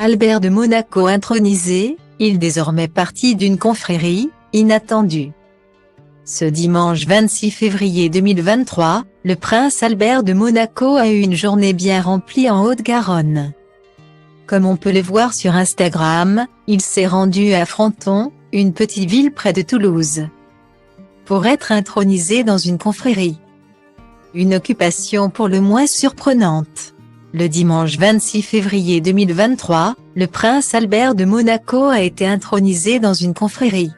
Albert de Monaco intronisé, il désormais parti d'une confrérie, inattendue. Ce dimanche 26 février 2023, le prince Albert de Monaco a eu une journée bien remplie en Haute-Garonne. Comme on peut le voir sur Instagram, il s'est rendu à Fronton, une petite ville près de Toulouse, pour être intronisé dans une confrérie. Une occupation pour le moins surprenante. Le dimanche 26 février 2023, le prince Albert de Monaco a été intronisé dans une confrérie.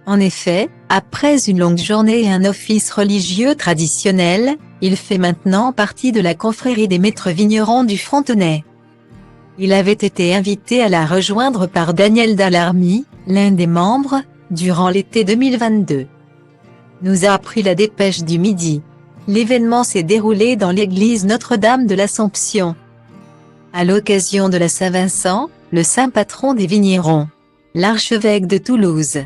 En effet, après une longue journée et un office religieux traditionnel, il fait maintenant partie de la confrérie des maîtres vignerons du Frontonais. Il avait été invité à la rejoindre par Daniel Dallarmi, l'un des membres, durant l'été 2022. Nous a appris la dépêche du Midi. L'événement s'est déroulé dans l'église Notre-Dame de l'Assomption, à l'occasion de la Saint-Vincent, le saint patron des vignerons. L'archevêque de Toulouse,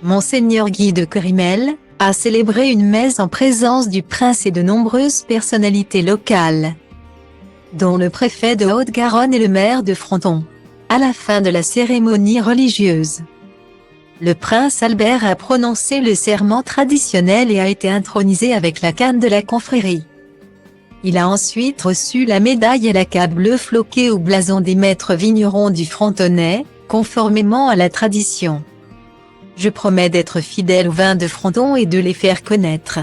Monseigneur Guy de Querimel, a célébré une messe en présence du prince et de nombreuses personnalités locales, dont le préfet de Haute-Garonne et le maire de Fronton. À la fin de la cérémonie religieuse, le prince Albert a prononcé le serment traditionnel et a été intronisé avec la canne de la confrérie. Il a ensuite reçu la médaille et la cape bleue floquée au blason des maîtres vignerons du Frontonais, conformément à la tradition. Je promets d'être fidèle aux vins de Fronton et de les faire connaître.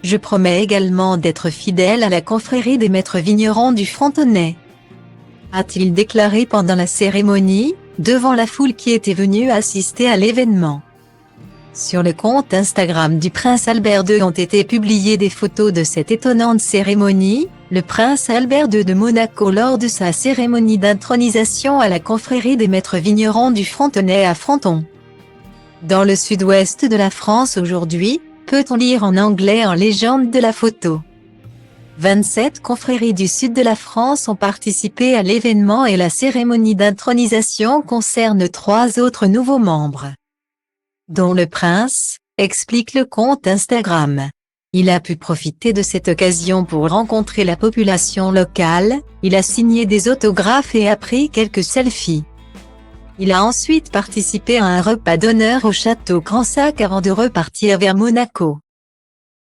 Je promets également d'être fidèle à la confrérie des maîtres vignerons du Frontonais, a-t-il déclaré pendant la cérémonie, devant la foule qui était venue assister à l'événement. Sur le compte Instagram du prince Albert II ont été publiées des photos de cette étonnante cérémonie, le prince Albert II de Monaco lors de sa cérémonie d'intronisation à la confrérie des maîtres vignerons du Frontonais à Fronton. Dans le sud-ouest de la France aujourd'hui, peut-on lire en anglais en légende de la photo. 27 confréries du sud de la France ont participé à l'événement et la cérémonie d'intronisation concerne 3 autres nouveaux membres, dont le prince, explique le compte Instagram. Il a pu profiter de cette occasion pour rencontrer la population locale, il a signé des autographes et a pris quelques selfies. Il a ensuite participé à un repas d'honneur au château Grand Sac avant de repartir vers Monaco.